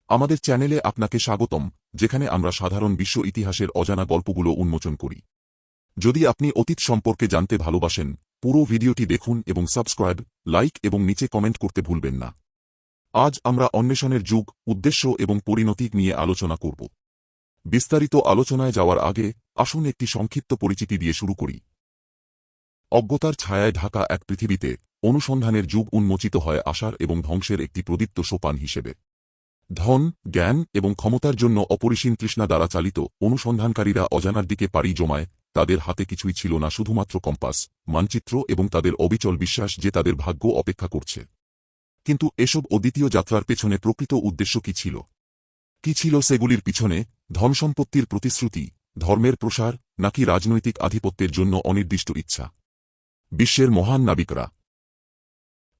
আমাদের চ্যানেলে আপনাকে স্বাগতম, যেখানে আমরা সাধারণ বিশ্ব ইতিহাসের অজানা গল্পগুলো উন্মোচন করি। যদি আপনি অতীত সম্পর্কে জানতে ভালোবাসেন, পুরো ভিডিওটি দেখুন এবং সাবস্ক্রাইব, লাইক এবং নিচে কমেন্ট করতে ভুলবেন না। আজ আমরা অন্বেষণের যুগ, উদ্দেশ্য এবং পরিণতি নিয়ে আলোচনা করব। বিস্তারিত আলোচনায় যাওয়ার আগে আসুন একটি সংক্ষিপ্ত পরিচিতি দিয়ে শুরু করি। অজ্ঞতার ছায়ায় ঢাকা এক পৃথিবীতে অনুসন্ধানের যুগ উন্মোচিত হয় আশার এবং ধ্বংসের একটি প্রদীপ্ত সোপান হিসেবে। ধন, জ্ঞান এবং ক্ষমতার জন্য অপরিসীম তৃষ্ণা দ্বারা চালিত অনুসন্ধানকারীরা অজানার দিকে পাড়ি জমায়। তাদের হাতে কিছুই ছিল না, শুধুমাত্র কম্পাস, মানচিত্র এবং তাদের অবিচল বিশ্বাস যে তাদের ভাগ্য অপেক্ষা করছে। কিন্তু এসব অদ্বিতীয় যাত্রার পেছনে প্রকৃত উদ্দেশ্য কি ছিল? কি ছিল সেগুলির পিছনে? ধনসম্পত্তির প্রতিশ্রুতি, ধর্মের প্রসার, নাকি রাজনৈতিক আধিপত্যের জন্য অনির্দিষ্ট ইচ্ছা? বিশ্বের মহান নাবিকরা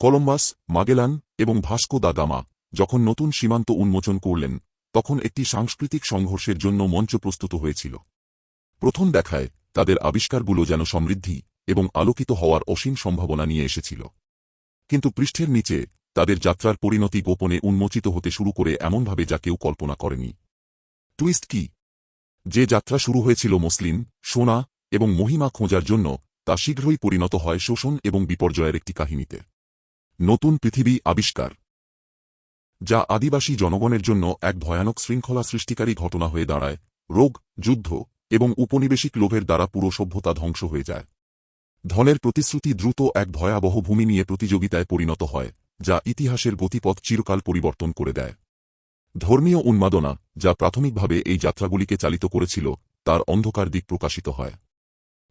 কলম্বাস, মাগেলান এবং ভাস্কো দা গামা যখন নতুন সীমান্ত উন্মোচন করলেন, তখন একটি সাংস্কৃতিক সংঘর্ষের জন্য মঞ্চ প্রস্তুত হয়েছিল। প্রথম দেখায় তাদের আবিষ্কারগুলো যেন সমৃদ্ধি এবং আলোকিত হওয়ার অসীম সম্ভাবনা নিয়ে এসেছিল। কিন্তু পৃষ্ঠের নিচে তাদের যাত্রার পরিণতি গোপনে উন্মোচিত হতে শুরু করে এমনভাবে যা কেউ কল্পনা করেনি। টুইস্ট কি? যে যাত্রা শুরু হয়েছিল মসলিন, সোনা এবং মহিমা খোঁজার জন্য, তা শীঘ্রই পরিণত হয় শোষণ এবং বিপর্যয়ের একটি কাহিনীতে। নতুন পৃথিবী আবিষ্কার, যা আদিবাসী জনগণের জন্য এক ভয়ানক শৃঙ্খলা সৃষ্টিকারী ঘটনা হয়ে দাঁড়ায়। রোগ, যুদ্ধ এবং উপনিবেশিক লোভের দ্বারা পুরো সভ্যতা ধ্বংস হয়ে যায়। ধনের প্রতিশ্রুতি দ্রুত এক ভয়াবহ ভূমি নিয়ে প্রতিযোগিতায় পরিণত হয়, যা ইতিহাসের গতিপথ চিরকাল পরিবর্তন করে দেয়। ধর্মীয় উন্মাদনা, যা প্রাথমিকভাবে এই যাত্রাগুলিকে চালিত করেছিল, তার অন্ধকার দিক প্রকাশিত হয়।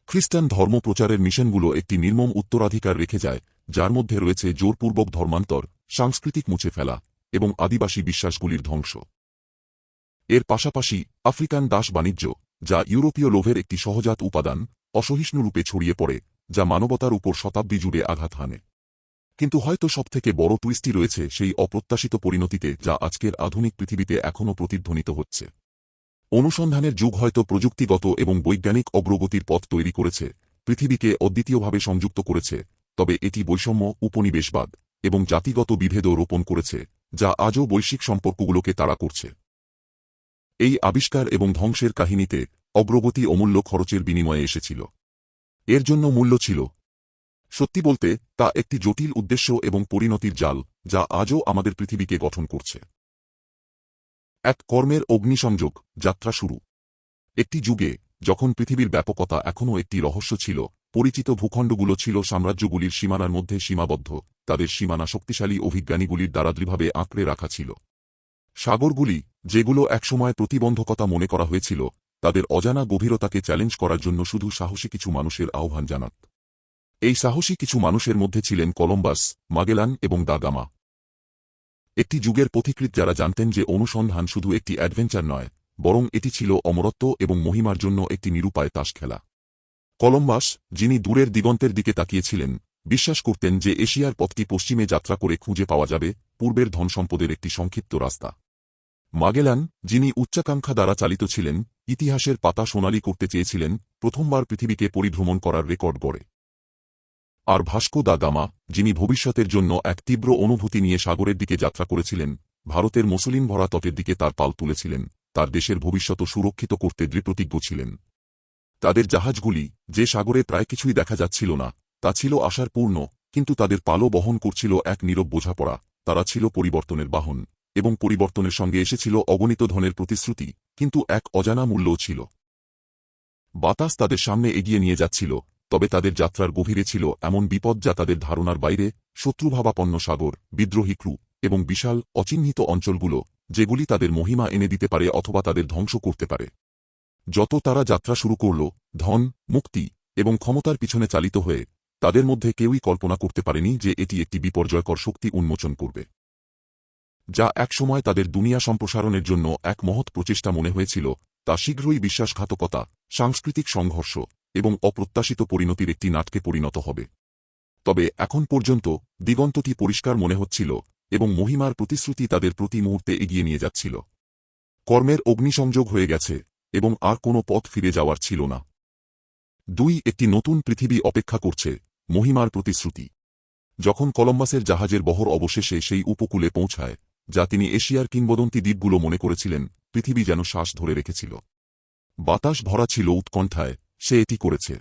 খ্রিস্টান ধর্ম প্রচারের মিশনগুলো একটি নির্মম উত্তরাধিকার রেখে যায়, যার মধ্যে রয়েছে জোরপূর্বক ধর্মান্তর, সাংস্কৃতিক মুছে ফেলা এবং আদিবাসী বিশ্বাসগুলির ধ্বংস। এর পাশাপাশি আফ্রিকান দাস বাণিজ্য, যা ইউরোপীয় লোভের একটি সহজাত উপাদান, অসহিষ্ণুরূপে ছড়িয়ে পড়ে, যা মানবতার উপর শতাব্দী জুড়ে আঘাত হানে। কিন্তু হয়তো সবথেকে বড় টুইস্টই রয়েছে সেই অপ্রত্যাশিত পরিণতিতে, যা আজকের আধুনিক পৃথিবীতে এখনও প্রতিধ্বনিত হচ্ছে। অনুসন্ধানের যুগ হয়তো প্রযুক্তিগত এবং বৈজ্ঞানিক অগ্রগতির পথ তৈরি করেছে, পৃথিবীকে অদ্বিতীয়ভাবে সংযুক্ত করেছে, তবে এটি বৈষম্য, উপনিবেশবাদ এবং জাতিগত বিভেদও রোপণ করেছে, যা আজও বৈশ্বিক সম্পর্কগুলোকে তাড়া করছে। এই আবিষ্কার এবং ধ্বংসের কাহিনীতে অগ্রগতি অমূল্য খরচের বিনিময়ে এসেছিল। এর জন্য মূল্য ছিল, সত্যি বলতে, তা একটি জটিল উদ্দেশ্য এবং পরিণতির জাল, যা আজও আমাদের পৃথিবীকে গঠন করছে। এক কর্মের অগ্নিসংযোগ, যাত্রা শুরু। একটি যুগে, যখন পৃথিবীর ব্যাপকতা এখনও একটি রহস্য ছিল, পরিচিত ভূখণ্ডগুলো ছিল সাম্রাজ্যগুলির সীমানার মধ্যে সীমাবদ্ধ, তাদের সীমানা শক্তিশালী অভিজ্ঞানীগুলির দ্বারা দৃঢ়ভাবে আঁকড়ে রাখা ছিল। সাগরগুলি, যেগুলো একসময় প্রতিবন্ধকতা মনে করা হয়েছিল, তাদের অজানা গভীরতাকে চ্যালেঞ্জ করার জন্য শুধু সাহসী কিছু মানুষের আহ্বান জানাত। এই সাহসী কিছু মানুষের মধ্যে ছিলেন কলম্বাস, মাগেলান এবং দা গামা। একটি যুগের পথিকৃৎ যারা জানতেন যে অনুসন্ধান শুধু একটি অ্যাডভেঞ্চার নয়, বরং এটি ছিল অমরত্ব এবং মহিমার জন্য একটি নিরুপায় তাস খেলা। কলম্বাস, যিনি দূরের দিগন্তের দিকে তাকিয়েছিলেন, বিশ্বাস করতেন যে এশিয়ার পথটি পশ্চিমে যাত্রা করে খুঁজে পাওয়া যাবে, পূর্বের ধনসম্পদের একটি সংক্ষিপ্ত রাস্তা। মাগেলান, যিনি উচ্চাকাঙ্ক্ষা দ্বারা চালিত ছিলেন, ইতিহাসের পাতা সোনালি করতে চেয়েছিলেন, প্রথমবার পৃথিবীকে পরিভ্রমণ করার রেকর্ড গড়ে। আর ভাস্কো দা গামা, যিনি ভবিষ্যতের জন্য এক তীব্র অনুভূতি নিয়ে সাগরের দিকে যাত্রা করেছিলেন, ভারতের মসলিন ভরা তটের দিকে তার পাল তুলেছিলেন, তার দেশের ভবিষ্যৎ সুরক্ষিত করতে দৃঢ়প্রতিজ্ঞ ছিলেন। তাদের জাহাজগুলি, যে সাগরে প্রায় কিছুই দেখা যাচ্ছিল না, তা ছিল আশার পূর্ণ, কিন্তু তাদের পালও বহন করছিল এক নীরব বোঝাপড়া। তারা ছিল পরিবর্তনের বাহন, এবং পরিবর্তনের সঙ্গে এসেছিল অগণিত ধনের প্রতিশ্রুতি, কিন্তু এক অজানা মূল্যও ছিল। বাতাস তাদের সামনে এগিয়ে নিয়ে যাচ্ছিল, তবে তাদের যাত্রার গভীরে ছিল এমন বিপদ যা তাদের ধারণার বাইরে, শত্রুভাবাপন্ন সাগর, বিদ্রোহী ক্রু এবং বিশাল অচিহ্নিত অঞ্চলগুলো, যেগুলি তাদের মহিমা এনে দিতে পারে অথবা তাদের ধ্বংস করতে পারে। যত তারা যাত্রা শুরু করল, ধন, মুক্তি এবং ক্ষমতার পিছনে চালিত হয়ে, তাদের মধ্যে কেউই কল্পনা করতে পারেনি যে এটি একটি বিপর্যয়কর শক্তি উন্মোচন করবে, যা একসময় তাদের দুনিয়া সম্প্রসারণের জন্য এক মহৎ প্রচেষ্টা মনে হয়েছিল, তা শীঘ্রই বিশ্বাসঘাতকতা, সাংস্কৃতিক সংঘর্ষ এবং অপ্রত্যাশিত পরিণতির একটি নাটকে পরিণত হবে। তবে এখন পর্যন্ত দিগন্তটি পরিষ্কার মনে হচ্ছিল, এবং মহিমার প্রতিশ্রুতি তাদের প্রতি মুহূর্তে এগিয়ে নিয়ে যাচ্ছিল। কর্মের অগ্নিসংযোগ হয়ে গেছে, এবং আর কোনো পথ ফিরে যাওয়ার ছিল না। একটি নতুন পৃথিবী অপেক্ষা করছে, মহিমার প্রতিশ্রুতি। যখন কলম্বাসের জাহাজের বহর অবশেষে সেই উপকূলে পৌঁছায়, যা তিনি এশিয়ার কিংবদন্তি দ্বীপগুলো মনে করেছিলেন পৃথিবী যেন শ্বাস ধরে রেখেছিল। বাতাস ভরা ছিল উৎকণ্ঠায়, সে এটি করেছে।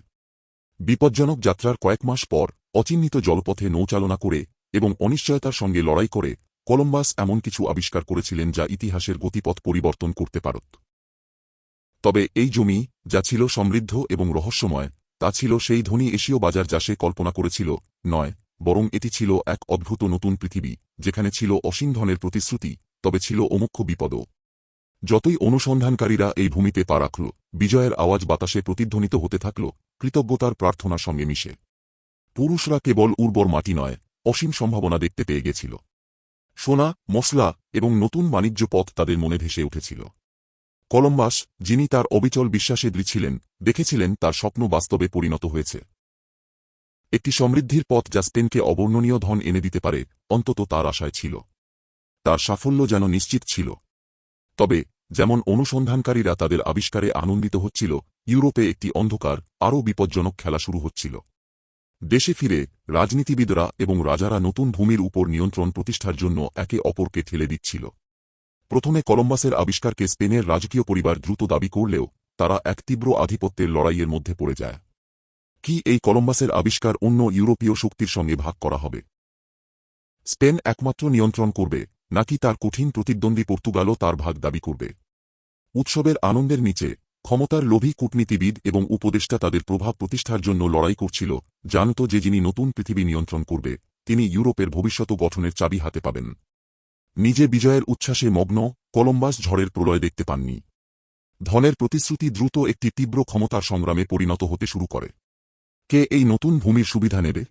বিপজ্জনক যাত্রার কয়েক মাস পর অচিহ্নিত জলপথে নৌচালনা করে এবং অনিশ্চয়তার সঙ্গে লড়াই করে কলম্বাস এমন কিছু আবিষ্কার করেছিলেন যা ইতিহাসের গতিপথ পরিবর্তন করতে পারত। তবে এই জমি, যা ছিল সমৃদ্ধ এবং রহস্যময়, তা ছিল সেই ধনী এশীয় বাজার যা সে কল্পনা করেছিল নয়, বরং এটি ছিল এক অদ্ভুত নতুন পৃথিবী, যেখানে ছিল অসীম ধনের প্রতিশ্রুতি, তবে ছিল অমুখ্য বিপদও। যতই অনুসন্ধানকারীরা এই ভূমিতে পা রাখল, বিজয়ের আওয়াজ বাতাসে প্রতিধ্বনিত হতে থাকল, কৃতজ্ঞতার প্রার্থনার সঙ্গে মিশে। পুরুষরা কেবল উর্বর মাটি নয়, অসীম সম্ভাবনা দেখতে পেয়ে গেছিল। সোনা, মশলা এবং নতুন বাণিজ্য পথ তাদের মনে ভেসে উঠেছিল। কলম্বাস, যিনি তার অবিচল বিশ্বাসে দৃঢ় ছিলেন, দেখেছিলেন তার স্বপ্ন বাস্তবে পরিণত হয়েছে। একটি সমৃদ্ধির পথ যা স্পেনকে অবর্ণনীয় ধন এনে দিতে পারে, অন্তত তার আশায় ছিল। তার সাফল্য যেন নিশ্চিত ছিল। তবে যেমন অনুসন্ধানকারীরা তাদের আবিষ্কারে আনন্দিত হচ্ছিল, ইউরোপে একটি অন্ধকার, আরও বিপজ্জনক খেলা শুরু হচ্ছিল। দেশে ফিরে রাজনীতিবিদরা এবং রাজারা নতুন ভূমির উপর নিয়ন্ত্রণ প্রতিষ্ঠার জন্য একে অপরকে ঠেলে দিচ্ছিল। প্রথমে কলম্বাসের আবিষ্কারকে স্পেনের রাজকীয় পরিবার দ্রুত দাবি করলেও তারা এক তীব্র আধিপত্যের লড়াইয়ের মধ্যে পড়ে যায়। কি এই কলম্বাসের আবিষ্কার অন্য ইউরোপীয় শক্তির সঙ্গে ভাগ করা হবে? স্পেন একমাত্র নিয়ন্ত্রণ করবে, নাকি তার কঠিন প্রতিদ্বন্দ্বী পর্তুগালও তার ভাগ দাবি করবে? উৎসবের আনন্দের নিচে ক্ষমতার লোভী কূটনীতিবিদ এবং উপদেষ্টা তাদের প্রভাব প্রতিষ্ঠার জন্য লড়াই করছিল, জানত যে যিনি নতুন পৃথিবী নিয়ন্ত্রণ করবে, তিনি ইউরোপের ভবিষ্যৎ গঠনের চাবি হাতে পাবেন। নিজে বিজয়ের উচ্ছ্বাসে মগ্ন কলম্বাস ঝড়ের প্রলয় দেখতে পাননি। ধনের প্রতিশ্রুতি দ্রুত একটি তীব্র ক্ষমতার সংগ্রামে পরিণত হতে শুরু করে। কে এই নতুন ভূমির সুবিধা নেবে?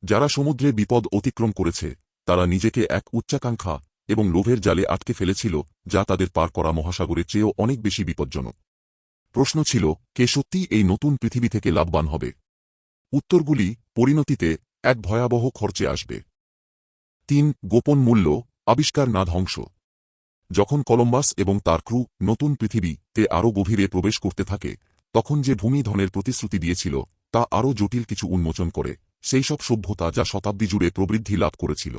যারা সমুদ্রে বিপদ অতিক্রম করেছে, তারা নিজেকে এক উচ্চাকাঙ্ক্ষা এবং লোভের জালে আটকে ফেলেছিল, যা তাদের পার করা মহাসাগরের চেয়েও অনেক বেশি বিপজ্জনক। প্রশ্ন ছিল, কে সত্যি এই নতুন পৃথিবী থেকে লাভবান হবে? উত্তরগুলি পরিণতিতে এক ভয়াবহ খরচে আসবে। ৩. গোপন মূল্য, আবিষ্কার না ধ্বংস। যখন কলম্বাস এবং তার ক্রু নতুন পৃথিবীতে আরও গভীরে প্রবেশ করতে থাকে, তখন যে ভূমি ধনের প্রতিশ্রুতি দিয়েছিল তা আরও জটিল কিছু উন্মোচন করে, সেই সব সভ্যতা যা শতাব্দী জুড়ে প্রবৃদ্ধি লাভ করেছিল।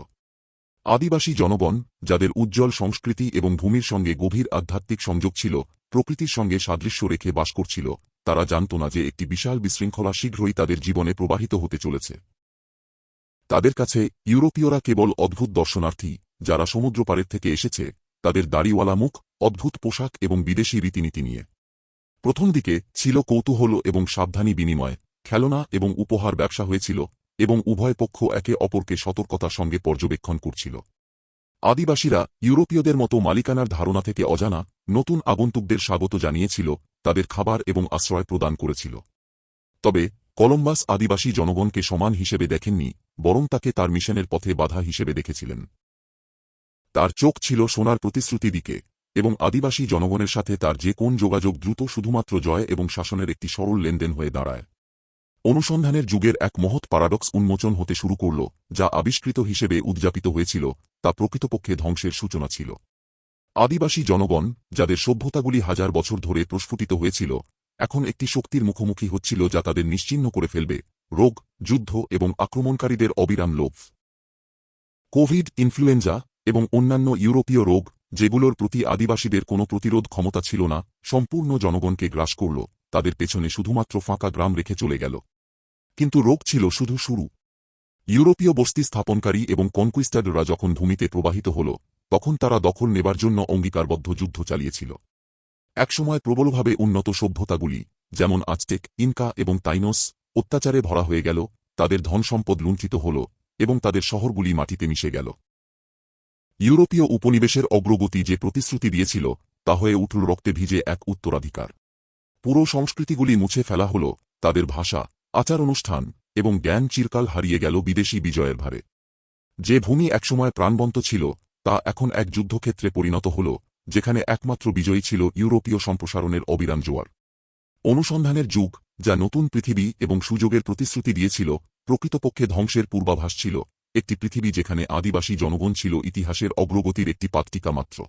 আদিবাসী জনগণ, যাদের উজ্জ্বল সংস্কৃতি এবং ভূমির সঙ্গে গভীর আধ্যাত্মিক সংযোগ ছিল, প্রকৃতির সঙ্গে সাদৃশ্য রেখে বাস করছিল, তারা জানত না যে একটি বিশাল বিশৃঙ্খলা শীঘ্রই তাদের জীবনে প্রবাহিত হতে চলেছে। তাদের কাছে ইউরোপীয়রা কেবল অদ্ভুত দর্শনার্থী, যারা সমুদ্রপাড়ের থেকে এসেছে, তাদের দাড়িওয়ালা মুখ, অদ্ভুত পোশাক এবং বিদেশি রীতিনীতি নিয়ে। প্রথম দিকে ছিল কৌতূহল এবং সাবধানী বিনিময়, খেলনা এবং উপহার ব্যবসা হয়েছিল, এবং উভয় পক্ষ একে অপরকে সতর্কতার সঙ্গে পর্যবেক্ষণ করছিল। আদিবাসীরা ইউরোপীয়দের মতো মালিকানার ধারণা থেকে অজানা, নতুন আগন্তুকদের স্বাগত জানিয়েছিল, তাদের খাবার এবং আশ্রয় প্রদান করেছিল। তবে কলম্বাস আদিবাসী জনগণকে সমান হিসেবে দেখেননি, বরং তাকে তার মিশনের পথে বাধা হিসেবে দেখেছিলেন। তার চোখ ছিল সোনার প্রতিশ্রুতি দিকে, এবং আদিবাসী জনগণের সাথে তার যে কোন যোগাযোগ দ্রুত শুধুমাত্র জয় এবং শাসনের একটি সরল লেনদেন হয়ে দাঁড়ায়। অনুসন্ধানের যুগের এক মহৎ প্যারাডক্স উন্মোচন হতে শুরু করল, যা আবিষ্কৃত হিসেবে উদযাপিত হয়েছিল, তা প্রকৃতপক্ষে ধ্বংসের সূচনা ছিল। আদিবাসী জনগণ, যাদের সভ্যতাগুলি হাজার বছর ধরে প্রস্ফুটিত হয়েছিল, এখন একটি শক্তির মুখোমুখি হচ্ছিল যা তাদের নিশ্চিহ্ন করে ফেলবে: রোগ, যুদ্ধ এবং আক্রমণকারীদের অবিরাম লোভ। কোভিড, ইনফ্লুয়েঞ্জা এবং অন্যান্য ইউরোপীয় রোগ, যেগুলোর প্রতি আদিবাসীদের কোনো প্রতিরোধ ক্ষমতা ছিল না, সম্পূর্ণ জনগণকে গ্রাস করল, তাদের পেছনে শুধুমাত্র ফাঁকা গ্রাম রেখে চলে গেল। কিন্তু রোগ ছিল শুধু শুরু। ইউরোপীয় বস্তি স্থাপনকারী এবং কনকুইস্টাডরা যখন ভূমিতে প্রবাহিত হল, তখন তারা দখল নেবার জন্য অঙ্গীকারবদ্ধ যুদ্ধ চালিয়েছিল। একসময় প্রবলভাবে উন্নত সভ্যতাগুলি, যেমন আজটেক, ইনকা এবং তাইনোস, অত্যাচারে ভরা হয়ে গেল, তাদের ধনসম্পদ লুণ্ঠিত হল, এবং তাদের শহরগুলি মাটিতে মিশে গেল। ইউরোপীয় উপনিবেশের অগ্রগতি যে প্রতিশ্রুতি দিয়েছিল, তা হয়ে উঠল রক্তে ভিজে এক উত্তরাধিকার। পুরো সংস্কৃতিগুলি মুছে ফেলা হল, তাদের ভাষা, আচার অনুষ্ঠান এবং জ্ঞান চিরকাল হারিয়ে গেল বিদেশি বিজয়ের ভারে। যে ভূমি একসময় প্রাণবন্ত ছিল, তা এখন এক যুদ্ধক্ষেত্রে পরিণত হল, যেখানে একমাত্র বিজয়ী ছিল ইউরোপীয় সম্প্রসারণের অবিরাম জোয়ার। অনুসন্ধানের যুগ, যা নতুন পৃথিবী এবং সুযোগের প্রতিশ্রুতি দিয়েছিল, প্রকৃতপক্ষে ধ্বংসের পূর্বাভাস ছিল, একটি পৃথিবী যেখানে আদিবাসী জনগণ ছিল ইতিহাসের অগ্রগতির একটি পাট্টিকা মাত্র।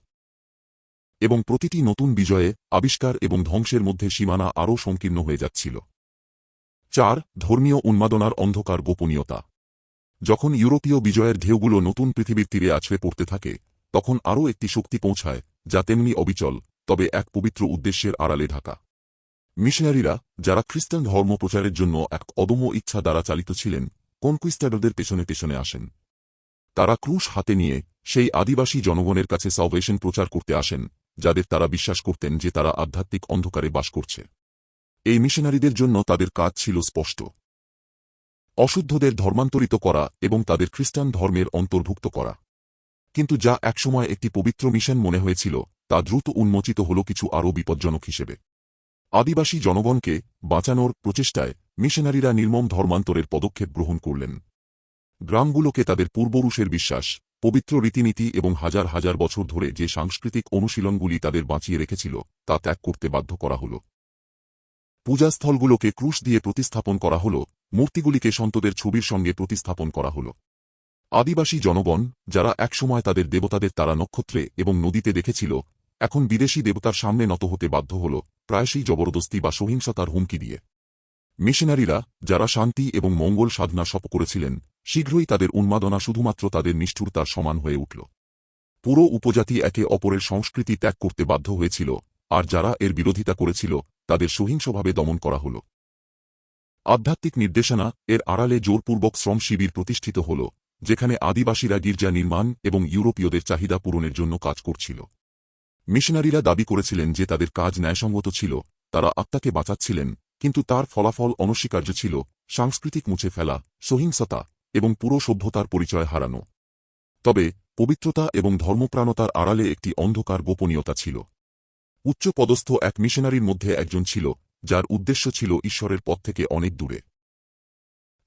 এবং প্রতিটি নতুন বিজয়ে, আবিষ্কার এবং ধ্বংসের মধ্যে সীমানা আরও সংকীর্ণ হয়ে যাচ্ছিল। ৪. ধর্মীয় উন্মাদনার অন্ধকার গোপনীয়তা। যখন ইউরোপীয় বিজয়ের ঢেউগুলো নতুন পৃথিবীর তীরে আছড়ে পড়তে থাকে তখন আরও একটি শক্তি পৌঁছায় যা তেমনি অবিচল তবে এক পবিত্র উদ্দেশ্যের আড়ালে ঢাকা। মিশনারিরা, যারা খ্রিস্টান ধর্ম প্রচারের জন্য এক অদম্য ইচ্ছা দ্বারা চালিত ছিলেন, কনকুইস্টাডরদের পেছনে পেছনে আসেন। তারা ক্রুশ হাতে নিয়ে সেই আদিবাসী জনগণের কাছে সালভেশন প্রচার করতে আসেন, যাদের তারা বিশ্বাস করতেন যে তারা আধ্যাত্মিক অন্ধকারে বাস করছে। এই মিশনারিদের জন্য তাদের কাজ ছিল স্পষ্ট: অশুদ্ধদের ধর্মান্তরিত করা এবং তাদের খ্রিস্টান ধর্মের অন্তর্ভুক্ত করা। কিন্তু যা একসময় একটি পবিত্র মিশন মনে হয়েছিল তা দ্রুত উন্মোচিত হল কিছু আরও বিপজ্জনক হিসেবে। আদিবাসী জনগণকে বাঁচানোর প্রচেষ্টায় মিশনারিরা নির্মম ধর্মান্তরের পদক্ষেপ গ্রহণ করলেন। গ্রামগুলোকে তাদের পূর্বপুরুষের বিশ্বাস, পবিত্র রীতিনীতি এবং হাজার হাজার বছর ধরে যে সাংস্কৃতিক অনুশীলনগুলি তাদের বাঁচিয়ে রেখেছিল তা ত্যাগ করতে বাধ্য করা হল। পূজাস্থলগুলোকে ক্রুশ দিয়ে প্রতিস্থাপন করা হল, মূর্তিগুলিকে সন্তদের ছবির সঙ্গে প্রতিস্থাপন করা হল। আদিবাসী জনগণ, যারা একসময় তাদের দেবতাদের তারা নক্ষত্রে এবং নদীতে দেখেছিল, এখন বিদেশী দেবতার সামনে নত হতে বাধ্য হল, প্রায়শই জবরদস্তি বা সহিংসতার হুমকি দিয়ে। মিশনারিরা, যারা শান্তি এবং মঙ্গল সাধনা শপ করেছিলেন, শীঘ্রই তাদের উন্মাদনা শুধুমাত্র তাদের নিষ্ঠুরতার সমান হয়ে উঠল। পুরো উপজাতি একে অপরের সংস্কৃতি ত্যাগ করতে বাধ্য হয়েছিল, আর যারা এর বিরোধিতা করেছিল তাদের সহিংসভাবে দমন করা হল। আধ্যাত্মিক নির্দেশনা এর আড়ালে জোরপূর্বক শ্রম শিবির প্রতিষ্ঠিত হল, যেখানে আদিবাসীরা গির্জা নির্মাণ এবং ইউরোপীয়দের চাহিদা পূরণের জন্য কাজ করছিল। মিশনারিরা দাবি করেছিলেন যে তাদের কাজ ন্যায়সঙ্গত ছিল, তারা আত্মাকে বাঁচাচ্ছিলেন, কিন্তু তার ফলাফল অনস্বীকার্য ছিল: সাংস্কৃতিক মুছে ফেলা, সহিংসতা এবং পুরো সভ্যতার পরিচয় হারানো। তবে পবিত্রতা এবং ধর্মপ্রাণতার আড়ালে একটি অন্ধকার গোপনীয়তা ছিল। উচ্চপদস্থ এক মিশনারির মধ্যে একজন ছিল যার উদ্দেশ্য ছিল ঈশ্বরের পথ থেকে অনেক দূরে।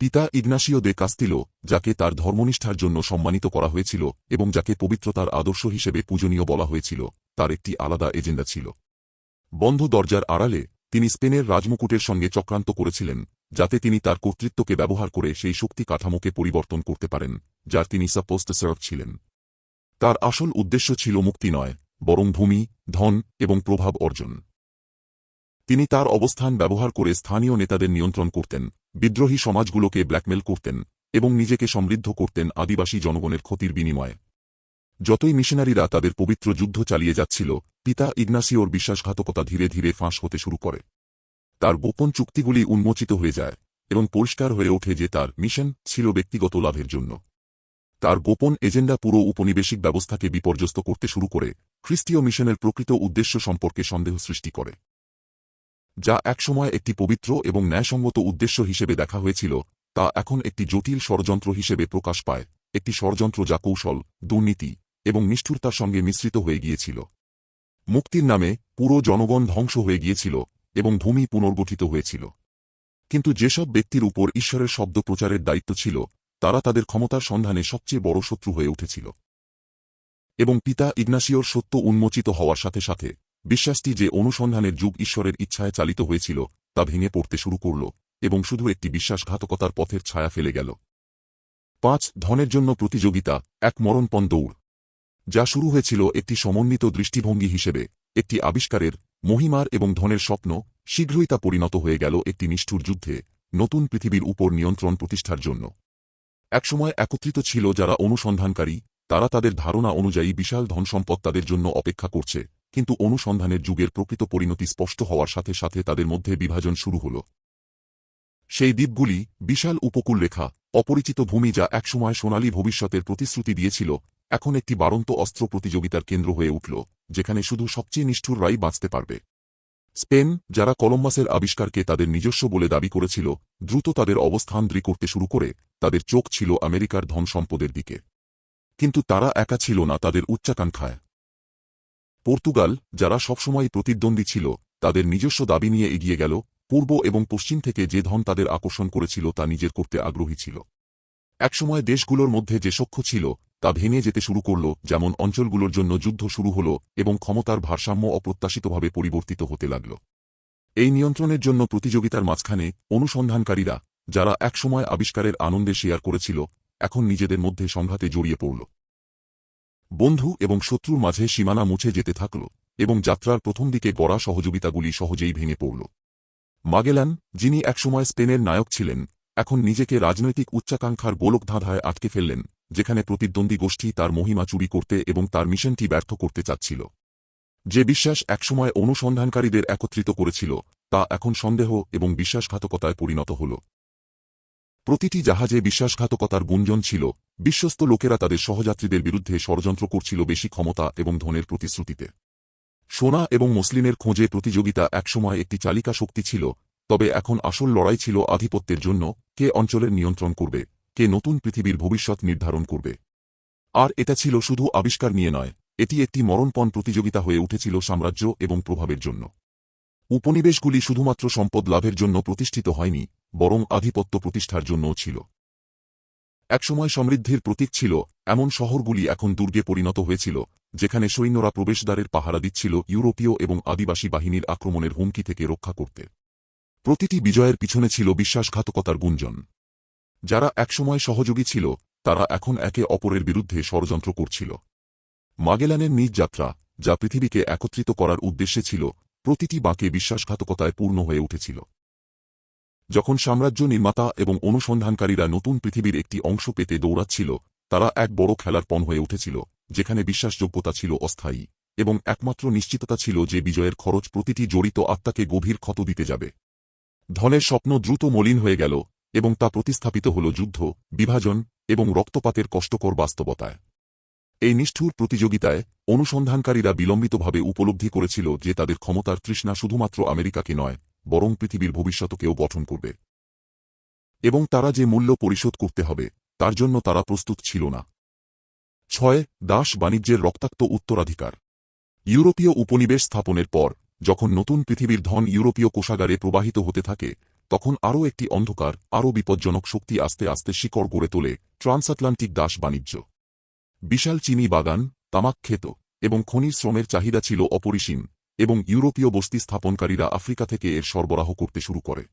পিতা ইগনাসিও দে কাস্তিলো, যাকে তার ধর্মনিষ্ঠার জন্য সম্মানিত করা হয়েছিল এবং যাকে পবিত্রতার আদর্শ হিসেবে পূজনীয় বলা হয়েছিল, তার একটি আলাদা এজেন্ডা ছিল। বন্ধ দরজার আড়ালে তিনি স্পেনের রাজমুকুটের সঙ্গে চক্রান্ত করেছিলেন, যাতে তিনি তার কর্তৃত্বকে ব্যবহার করে সেই শক্তি কাঠামোকে পরিবর্তন করতে পারেন যার তিনি সাপোজড সার্ভ ছিলেন। তার আসল উদ্দেশ্য ছিল মুক্তি নয়, বরং ভূমি, ধন এবং প্রভাব অর্জন। তিনি তার অবস্থান ব্যবহার করে স্থানীয় নেতাদের নিয়ন্ত্রণ করতেন, বিদ্রোহী সমাজগুলোকে ব্ল্যাকমেল করতেন এবং নিজেকে সমৃদ্ধ করতেন আদিবাসী জনগণের ক্ষতির বিনিময়ে। যতই মিশনারিরা তাদের পবিত্র যুদ্ধ চালিয়ে যাচ্ছিল, পিতা ইগনাসিওর বিশ্বাসঘাতকতা ধীরে ধীরে ফাঁস হতে শুরু করে। তার গোপন চুক্তিগুলি উন্মোচিত হয়ে যায় এবং পরিষ্কার হয়ে ওঠে যে তার মিশন ছিল ব্যক্তিগত লাভের জন্য। তার গোপন এজেন্ডা পুরো উপনিবেশিক ব্যবস্থাকে বিপর্যস্ত করতে শুরু করে, খ্রিস্টীয় মিশনের প্রকৃত উদ্দেশ্য সম্পর্কে সন্দেহ সৃষ্টি করে। যা একসময় একটি পবিত্র এবং ন্যায়সঙ্গত উদ্দেশ্য হিসেবে দেখা হয়েছিল, তা এখন একটি জটিল ষড়যন্ত্র হিসেবে প্রকাশ পায়, একটি ষড়যন্ত্র যা কৌশল, দুর্নীতি এবং নিষ্ঠুরতার সঙ্গে মিশ্রিত হয়ে গিয়েছিল। মুক্তির নামে পুরো জনগণ ধ্বংস হয়ে গিয়েছিল এবং ভূমি পুনর্গঠিত হয়েছিল। কিন্তু যেসব ব্যক্তির উপর ঈশ্বরের শব্দ প্রচারের দায়িত্ব ছিল, তারা তাদের ক্ষমতার সন্ধানে সবচেয়ে বড় শত্রু হয়ে উঠেছিল। এবং পিতা ইগনাসিওর সত্য উন্মোচিত হওয়ার সাথে সাথে, বিশ্বাসটি যে অনুসন্ধানের যুগ ঈশ্বরের ইচ্ছায় চালিত হয়েছিল তা ভেঙে পড়তে শুরু করল এবং শুধু একটি বিশ্বাসঘাতকতার পথের ছায়া ফেলে গেল। 5 ধনের জন্য প্রতিযোগিতা, এক মরণপণ দৌড়। যা শুরু হয়েছিল একটি সমন্বিত দৃষ্টিভঙ্গি হিসেবে, একটি আবিষ্কারের, মহিমার এবং ধনের স্বপ্ন, শীঘ্রই তা পরিণত হয়ে গেল একটি নিষ্ঠুর যুদ্ধে, নতুন পৃথিবীর উপর নিয়ন্ত্রণ প্রতিষ্ঠার জন্য। একসময় একত্রিত ছিল যারা অনুসন্ধানকারী, তারা তাদের ধারণা অনুযায়ী বিশাল ধনসম্পদ তাদের জন্য অপেক্ষা করছে, কিন্তু অনুসন্ধানের যুগের প্রকৃত পরিণতি স্পষ্ট হওয়ার সাথে সাথে তাদের মধ্যে বিভাজন শুরু হল। সেই দ্বীপগুলি, বিশাল উপকূলরেখা, অপরিচিত ভূমি যা একসময় সোনালী ভবিষ্যতের প্রতিশ্রুতি দিয়েছিল, এখন একটি বাড়ন্ত অস্ত্র প্রতিযোগিতার কেন্দ্র হয়ে উঠল, যেখানে শুধু সবচেয়ে নিষ্ঠুররাই বাঁচতে পারবে। স্পেন, যারা কলম্বাসের আবিষ্কারকে তাদের নিজস্ব বলে দাবি করেছিল, দ্রুত তাদের অবস্থান দৃঢ় করতে শুরু করে, তাদের চোখ ছিল আমেরিকার ধন সম্পদের দিকে। কিন্তু তারা একা ছিল না তাদের উচ্চাকাঙ্ক্ষায়। পর্তুগাল, যারা সবসময় প্রতিদ্বন্দ্বী ছিল, তাদের নিজস্ব দাবি নিয়ে এগিয়ে গেল, পূর্ব এবং পশ্চিম থেকে যে ধন তাদের আকর্ষণ করেছিল তা নিজের করতে আগ্রহী ছিল। একসময় দেশগুলোর মধ্যে যে সখ্য ছিল তা ভেঙে যেতে শুরু করল, যেমন অঞ্চলগুলোর জন্য যুদ্ধ শুরু হল এবং ক্ষমতার ভারসাম্য অপ্রত্যাশিতভাবে পরিবর্তিত হতে লাগল। এই নিয়ন্ত্রণের জন্য প্রতিযোগিতার মাঝখানে, অনুসন্ধানকারীরা, যারা একসময় আবিষ্কারের আনন্দে শেয়ার করেছিল, এখন নিজেদের মধ্যে সংঘাতে জড়িয়ে পড়ল। বন্ধু এবং শত্রুর মাঝে সীমানা মুছে যেতে থাকল এবং যাত্রার প্রথম দিকে গড়া সহযোগিতাগুলি সহজেই ভেঙে পড়ল। মাগেলান, যিনি একসময় স্পেনের নায়ক ছিলেন, এখন নিজেকে রাজনৈতিক উচ্চাকাঙ্ক্ষার গোলকধাঁধায় আটকে ফেললেন, যেখানে প্রতিদ্বন্দ্বী গোষ্ঠী তার মহিমা চুরি করতে এবং তার মিশনটি ব্যর্থ করতে চাচ্ছিল। যে বিশ্বাস একসময় অনুসন্ধানকারীদের একত্রিত করেছিল, তা এখন সন্দেহ এবং বিশ্বাসঘাতকতায় পরিণত হল। প্রতিটি জাহাজে বিশ্বাসঘাতকতার গুঞ্জন ছিল, বিশ্বস্ত লোকেরা তাদের সহযাত্রীদের বিরুদ্ধে ষড়যন্ত্র করছিল বেশি ক্ষমতা এবং ধনের প্রতিশ্রুতিতে। সোনা এবং মসলিনের খোঁজে প্রতিযোগিতা একসময় একটি চালিকা শক্তি ছিল, তবে এখন আসল লড়াই ছিল আধিপত্যের জন্য, কে অঞ্চলের নিয়ন্ত্রণ করবে, কে নতুন পৃথিবীর ভবিষ্যৎ নির্ধারণ করবে। আর এটা ছিল শুধু আবিষ্কার নিয়ে নয়, এটি একটি মরণপণ প্রতিযোগিতা হয়ে উঠেছিল সাম্রাজ্য এবং প্রভাবের জন্য। উপনিবেশগুলি শুধুমাত্র সম্পদ লাভের জন্য প্রতিষ্ঠিত হয়নি, বরং আধিপত্য প্রতিষ্ঠার জন্যও ছিল। একসময় সমৃদ্ধির প্রতীক ছিল এমন শহরগুলি এখন দুর্গে পরিণত হয়েছিল, যেখানে সৈন্যরা প্রবেশদ্বারের পাহারা দিচ্ছিল ইউরোপীয় এবং আদিবাসী বাহিনীর আক্রমণের হুমকি থেকে রক্ষা করতে। প্রতিটি বিজয়ের পিছনে ছিল বিশ্বাসঘাতকতার গুঞ্জন। যারা একসময় সহযোগী ছিল, তারা এখন একে অপরের বিরুদ্ধে ষড়যন্ত্র করছিল। মাগেলানের নিজ যাত্রা, যা পৃথিবীকে একত্রিত করার উদ্দেশ্যে ছিল, প্রতিটি বাঁকে বিশ্বাসঘাতকতায় পূর্ণ হয়ে উঠেছিল। যখন সাম্রাজ্য নির্মাতা এবং অনুসন্ধানকারীরা নতুন পৃথিবীর একটি অংশ পেতে দৌড়াচ্ছিল, তারা এক বড় খেলার পণ হয়ে উঠেছিল, যেখানে বিশ্বাসযোগ্যতা ছিল অস্থায়ী, এবং একমাত্র নিশ্চিততা ছিল যে বিজয়ের খরচ প্রতিটি জড়িত আত্মাকে গভীর ক্ষত দিতে যাবে। ধনের স্বপ্ন দ্রুত মলিন হয়ে গেল, এবং তা প্রতিস্থাপিত হল যুদ্ধ, বিভাজন এবং রক্তপাতের কষ্টকর বাস্তবতায়। এই নিষ্ঠুর প্রতিযোগিতায় অনুসন্ধানকারীরা বিলম্বিতভাবে উপলব্ধি করেছিল যে তাদের ক্ষমতার তৃষ্ণা শুধুমাত্র আমেরিকাকে নয়, বরং পৃথিবীর ভবিষ্যৎকেও গঠন করবে। এবং তারা যে মূল্য পরিশোধ করতে হবে, তার জন্য তারা প্রস্তুত ছিল না। 6. দাস বাণিজ্যের রক্তাক্ত উত্তরাধিকার। ইউরোপীয় উপনিবেশ স্থাপনের পর, যখন নতুন পৃথিবীর ধন ইউরোপীয় কোষাগারে প্রবাহিত হতে থাকে, তখন আরও একটি অন্ধকার, আরও বিপজ্জনক শক্তি আস্তে আস্তে শিকড় গড়ে তোলে: ট্রান্সআটলান্টিক দাস বাণিজ্য। বিশাল চিনি বাগান, তামাক ক্ষেত এবং খনির শ্রমের চাহিদা ছিল অপরিসীম, এবং ইউরোপীয় বস্তি স্থাপনকারীরা আফ্রিকা থেকে এর সরবরাহ করতে শুরু করে।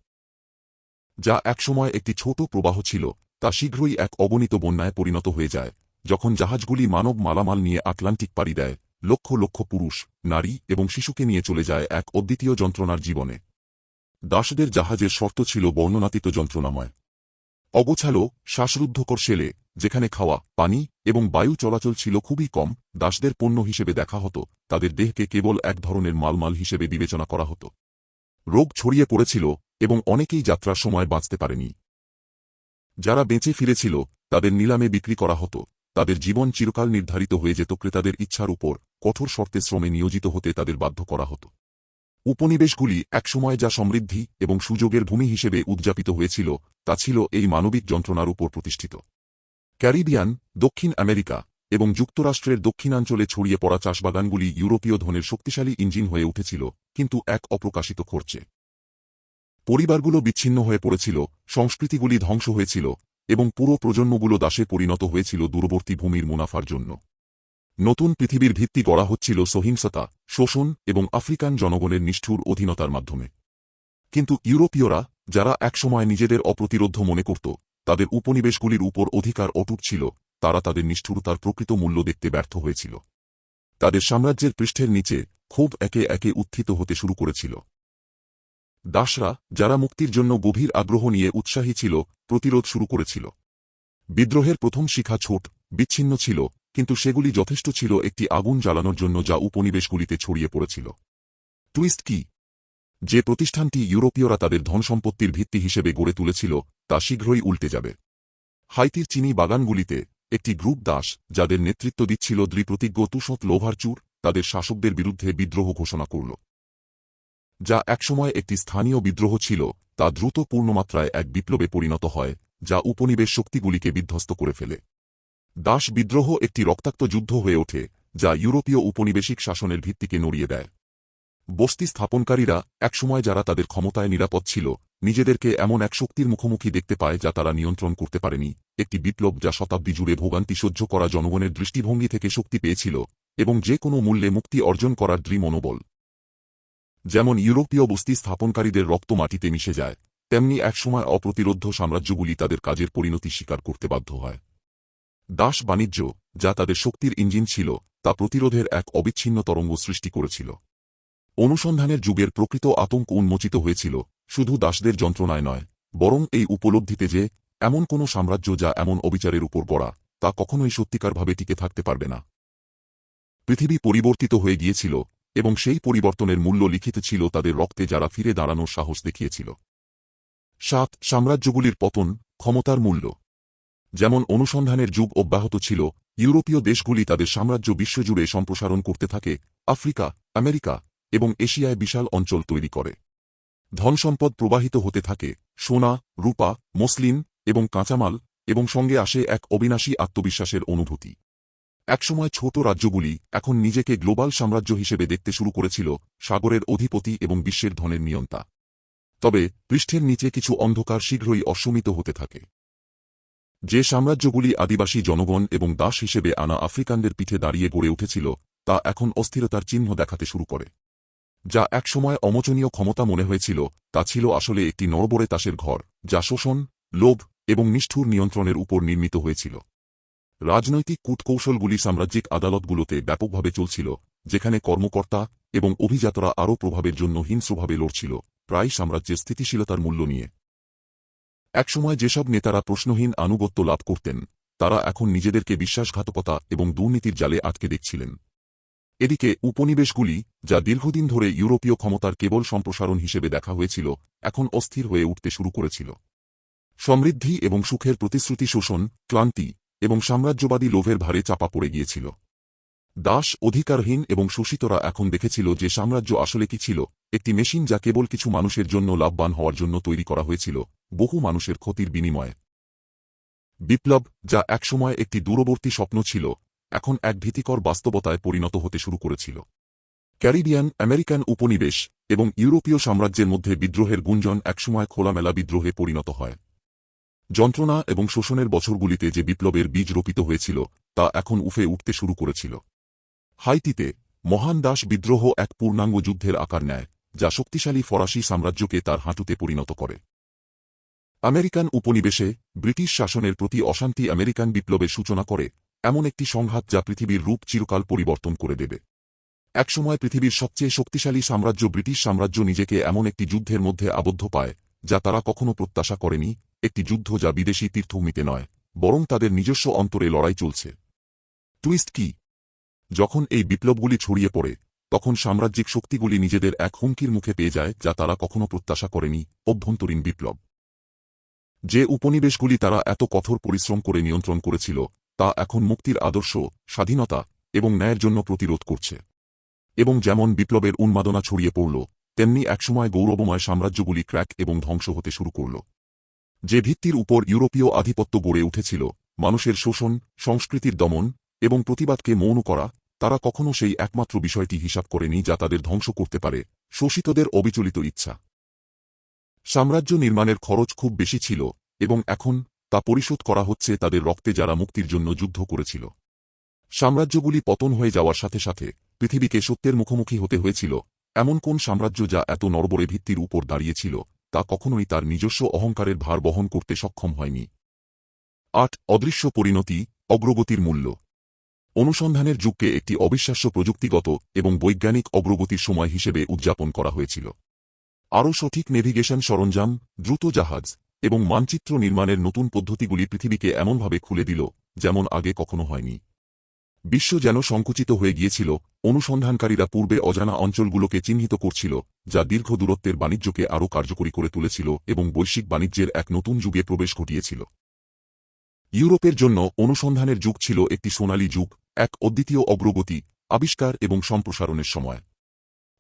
যা একসময় একটি ছোট প্রবাহ ছিল, তা শীঘ্রই এক অগণিত বন্যায় পরিণত হয়ে যায়, যখন জাহাজগুলি মানব মালামাল নিয়ে আটলান্টিক পাড়ি দেয়, লক্ষ লক্ষ পুরুষ, নারী এবং শিশুকে নিয়ে চলে যায় এক অদ্বিতীয় যন্ত্রণার জীবনে। দাসদের জাহাজের শর্ত ছিল বর্ণনাতীত যন্ত্রণাময়। অগোছালো, শ্বাসরুদ্ধকর শেলে, যেখানে খাওয়া, পানি এবং বায়ু চলাচল ছিল খুবই কম, দাসদের পণ্য হিসেবে দেখা হতো, তাদের দেহকে কেবল এক ধরনের মালমাল হিসেবে বিবেচনা করা হতো। রোগ ছড়িয়ে পড়েছিল, এবং অনেকেই যাত্রার সময় বাঁচতে পারেনি। যারা বেঁচে ফিরেছিল, তাদের নিলামে বিক্রি করা হতো, তাদের জীবন চিরকাল নির্ধারিত হয়ে যেত ক্রেতাদের ইচ্ছার উপর, কঠোর শর্তে শ্রমে নিয়োজিত হতে তাদের বাধ্য করা হতো। উপনিবেশগুলি একসময় যা সমৃদ্ধি এবং সুযোগের ভূমি হিসেবে উদযাপিত হয়েছিল, তা ছিল এই মানবিক যন্ত্রণার উপর প্রতিষ্ঠিত। ক্যারিবিয়ান, দক্ষিণ আমেরিকা এবং যুক্তরাষ্ট্রের দক্ষিণাঞ্চলে ছড়িয়ে পড়া চাষবাগানগুলি ইউরোপীয় ধনের শক্তিশালী ইঞ্জিন হয়ে উঠেছিল, কিন্তু এক অপ্রকাশিত খরচে। পরিবারগুলো বিচ্ছিন্ন হয়ে পড়েছিল, সংস্কৃতিগুলি ধ্বংস হয়েছিল, এবং পুরো প্রজন্মগুলো দাসে পরিণত হয়েছিল দূরবর্তী ভূমির মুনাফার জন্য। নতুন পৃথিবীর ভিত্তি গড়া হচ্ছিল সহিংসতা, শোষণ এবং আফ্রিকান জনগণের নিষ্ঠুর অধীনতার মাধ্যমে। কিন্তু ইউরোপীয়রা, যারা একসময় নিজেদের অপ্রতিরোধ্য মনে করত, তাদের উপনিবেশগুলির উপর অধিকার অটুট ছিল, তারা তাদের নিষ্ঠুরতার প্রকৃত মূল্য দেখতে ব্যর্থ হয়েছিল। তাদের সাম্রাজ্যের পৃষ্ঠের নিচে ক্ষোভ একে একে উত্থিত হতে শুরু করেছিল। দাসরা, যারা মুক্তির জন্য গভীর আগ্রহ নিয়ে উৎসাহী ছিল, প্রতিরোধ শুরু করেছিল। বিদ্রোহের প্রথম শিখা ছোট, বিচ্ছিন্ন ছিল, কিন্তু সেগুলি যথেষ্ট ছিল একটি আগুন জ্বালানোর জন্য যা উপনিবেশগুলিতে ছড়িয়ে পড়েছিল। টুইস্ট কি? যে প্রতিষ্ঠানটি ইউরোপীয়রা তাদের ধনসম্পত্তির ভিত্তি হিসেবে গড়ে তুলেছিল, তা শীঘ্রই উল্টে যাবে। হাইতির চিনি বাগানগুলিতে একটি গ্রুপ দাস, যাদের নেতৃত্ব দিচ্ছিল দৃঢ়প্রতিজ্ঞ তুষত লোভারচুর, তাদের শাসকদের বিরুদ্ধে বিদ্রোহ ঘোষণা করল। যা একসময় একটি স্থানীয় বিদ্রোহ ছিল, তা দ্রুত পূর্ণমাত্রায় এক বিপ্লবে পরিণত হয়, যা উপনিবেশ শক্তিগুলিকে বিধ্বস্ত করে ফেলে। দাস বিদ্রোহ একটি রক্তাক্ত যুদ্ধ হয়ে ওঠে, যা ইউরোপীয় উপনিবেশিক শাসনের ভিত্তিকে নড়িয়ে দেয়। বস্তি স্থাপনকারীরা, একসময় যারা তাদের ক্ষমতায় নিরাপদ ছিল, নিজেদেরকে এমন এক শক্তির মুখোমুখি দেখতে পায় যা তারা নিয়ন্ত্রণ করতে পারেনি, একটি বিপ্লব যা শতাব্দী জুড়ে ভোগান্তি সহ্য করা জনগণের দৃষ্টিভঙ্গি থেকে শক্তি পেয়েছিল, এবং যে কোনো মূল্যে মুক্তি অর্জন করার দৃঢ় মনোবল। যেমন ইউরোপীয় বস্তি স্থাপনকারীদের রক্ত মাটিতে মিশে যায়, তেমনি একসময় অপ্রতিরোধ্য সাম্রাজ্যগুলি তাদের কাজের পরিণতি স্বীকার করতে বাধ্য হয়। দাস বাণিজ্য, যা তাদের শক্তির ইঞ্জিন ছিল, তা প্রতিরোধের এক অবিচ্ছিন্ন তরঙ্গ সৃষ্টি করেছিল। অনুসন্ধানের যুগের প্রকৃত আতঙ্ক উন্মোচিত হয়েছিল, শুধু দাসদের যন্ত্রণায় নয়, বরং এই উপলব্ধিতে যে এমন কোনো সাম্রাজ্য যা এমন অবিচারের উপর গড়া তা কখনোই সত্যিকারভাবে টিকে থাকতে পারবে না। পৃথিবী পরিবর্তিত হয়ে গিয়েছিল এবং সেই পরিবর্তনের মূল্য লিখিত ছিল তাদের রক্তে, যারা ফিরে দাঁড়ানোর সাহস দেখিয়েছিল। ৭ সাম্রাজ্যগুলির পতন, ক্ষমতার মূল্য। যেমন অনুসন্ধানের যুগ অব্যাহত ছিল, ইউরোপীয় দেশগুলি তাদের সাম্রাজ্য বিশ্বজুড়ে সম্প্রসারণ করতে থাকে, আফ্রিকা, আমেরিকা এবং এশিয়ায় বিশাল অঞ্চল তৈরি করে। ধনসম্পদ প্রবাহিত হতে থাকে, সোনা, রূপা, মসলিন এবং কাঁচামাল, এবং সঙ্গে আসে এক অবিনাশী আত্মবিশ্বাসের অনুভূতি। একসময় ছোট রাজ্যগুলি এখন নিজেকে গ্লোবাল সাম্রাজ্য হিসেবে দেখতে শুরু করেছিল, সাগরের অধিপতি এবং বিশ্বের ধনের নিয়ন্তা। তবে পৃষ্ঠের নিচে কিছু অন্ধকার শীঘ্রই অশ্বমিত হতে থাকে। যে সাম্রাজ্যগুলি আদিবাসী জনগণ এবং দাস হিসেবে আনা আফ্রিকানদের পিঠে দাঁড়িয়ে গড়ে উঠেছিল, তা এখন অস্থিরতার চিহ্ন দেখাতে শুরু করে। যা একসময় অমোচনীয় ক্ষমতা মনে হয়েছিল, তা ছিল আসলে একটি নড়বড়ে তাসের ঘর, যা শোষণ, লোভ এবং নিষ্ঠুর নিয়ন্ত্রণের উপর নির্মিত হয়েছিল। রাজনৈতিক কূটকৌশলগুলি সাম্রাজ্যিক আদালতগুলোতে ব্যাপকভাবে চলছিল, যেখানে কর্মকর্তা এবং অভিজাতরা আরও প্রভাবের জন্য হিংস্রভাবে লড়ছিল, প্রায় সাম্রাজ্যের স্থিতিশীলতার মূল্য নিয়ে। একসময় যেসব নেতারা প্রশ্নহীন আনুগত্য লাভ করতেন, তারা এখন নিজেদেরকে বিশ্বাসঘাতকতা এবং দুর্নীতির জালে আটকে দেখছিলেন। এদিকে উপনিবেশগুলি, যা দীর্ঘদিন ধরে ইউরোপীয় ক্ষমতার কেবল সম্প্রসারণ হিসেবে দেখা হয়েছিল, এখন অস্থির হয়ে উঠতে শুরু করেছিল। সমৃদ্ধি এবং সুখের প্রতিশ্রুতি শোষণ, ক্লান্তি এবং সাম্রাজ্যবাদী লোভের ভারে চাপা পড়ে গিয়েছিল। দাস, অধিকারহীন এবং শোষিতরা এখন দেখেছিল যে সাম্রাজ্য আসলে কি ছিল, একটি মেশিন যা কেবল কিছু মানুষের জন্য লাভবান হওয়ার জন্য তৈরি করা হয়েছিল, বহু মানুষের ক্ষতির বিনিময়ে। বিপ্লব, যা একসময় একটি দূরবর্তী স্বপ্ন ছিল, এখন এক ভীতিকর বাস্তবতায় পরিণত হতে শুরু করেছিল। ক্যারিবিয়ান, আমেরিকান উপনিবেশ এবং ইউরোপীয় সাম্রাজ্যের মধ্যে বিদ্রোহের গুঞ্জন একসময় খোলামেলা বিদ্রোহে পরিণত হয়। যন্ত্রণা এবং শোষণের বছরগুলিতে যে বিপ্লবের বীজ রোপিত হয়েছিল, তা এখন উফে উঠতে শুরু করেছিল। হাইতিতে মহান দাস বিদ্রোহ এক পূর্ণাঙ্গ যুদ্ধের আকার নেয়, যা শক্তিশালী ফরাসি সাম্রাজ্যকে তার হাঁটুতে পরিণত করে। আমেরিকান উপনিবেশে ব্রিটিশ শাসনের প্রতি অশান্তি আমেরিকান বিপ্লবের সূচনা করে, এমন একটি সংঘাত যা পৃথিবীর রূপ চিরকাল পরিবর্তন করে দেবে। একসময় পৃথিবীর সবচেয়ে শক্তিশালী সাম্রাজ্য ব্রিটিশ সাম্রাজ্য নিজেকে এমন একটি যুদ্ধের মধ্যে আবদ্ধ পায়, যা তারা কখনো প্রত্যাশা করেনি, একটি যুদ্ধ যা বিদেশি তীর্থভূমিতে নয়, বরং তাদের নিজস্ব অন্তরে লড়াই চলছে। টুইস্ট কি? যখন এই বিপ্লবগুলি ছড়িয়ে পড়ে, তখন সাম্রাজ্যিক শক্তিগুলি নিজেদের এক হুমকির মুখে পেয়ে যায় যা তারা কখনো প্রত্যাশা করেনি, অভ্যন্তরীণ বিপ্লব। যে উপনিবেশগুলি তারা এত কঠোর পরিশ্রম করে নিয়ন্ত্রণ করেছিল, তা এখন মুক্তির আদর্শ, স্বাধীনতা এবং ন্যায়ের জন্য প্রতিরোধ করছে। এবং যেমন বিপ্লবের উন্মাদনা ছড়িয়ে পড়ল, তেমনি একসময় গৌরবময় সাম্রাজ্যগুলি ক্র্যাক এবং ধ্বংস হতে শুরু করল। যে ভিত্তির উপর ইউরোপীয় আধিপত্য গড়ে উঠেছিল, মানুষের শোষণ, সংস্কৃতির দমন এবং প্রতিবাদকে মৌন করা, তারা কখনো সেই একমাত্র বিষয়টি হিসাব করেনি যা তাদের ধ্বংস করতে পারে, শোষিতদের অবিচলিত ইচ্ছা। সাম্রাজ্য নির্মাণের খরচ খুব বেশি ছিল, এবং এখন তা পরিশোধ করা হচ্ছে তাদের রক্তে, যারা মুক্তির জন্য যুদ্ধ করেছিল। সাম্রাজ্যগুলি পতন হয়ে যাওয়ার সাথে সাথে পৃথিবীকে সত্যের মুখোমুখি হতে হয়েছিল, এমন কোন সাম্রাজ্য যা এত নড়বড়ে ভিত্তির উপর দাঁড়িয়েছিল, তা কখনোই তার নিজস্ব অহংকারের ভার বহন করতে সক্ষম হয়নি। ৮ অদৃশ্য পরিণতি, অগ্রগতির মূল্য। অনুসন্ধানের যুগকে একটি অবিশ্বাস্য প্রযুক্তিগত এবং বৈজ্ঞানিক অগ্রগতির সময় হিসেবে উদযাপন করা হয়েছিল। আরও সঠিক নেভিগেশন সরঞ্জাম, দ্রুত জাহাজ এবং মানচিত্র নির্মাণের নতুন পদ্ধতিগুলি পৃথিবীকে এমনভাবে খুলে দিল, যেমন আগে কখনো হয়নি। বিশ্ব যেন সংকুচিত হয়ে গিয়েছিল, অনুসন্ধানকারীরা পূর্বে অজানা অঞ্চলগুলোকে চিহ্নিত করছিল, যা দীর্ঘ দূরত্বের বাণিজ্যকে আরও কার্যকরী করে তুলেছিল এবং বৈশ্বিক বাণিজ্যের এক নতুন যুগে প্রবেশ ঘটিয়েছিল। ইউরোপের জন্য অনুসন্ধানের যুগ ছিল একটি সোনালী যুগ, এক অদ্বিতীয় অগ্রগতি, আবিষ্কার এবং সম্প্রসারণের সময়।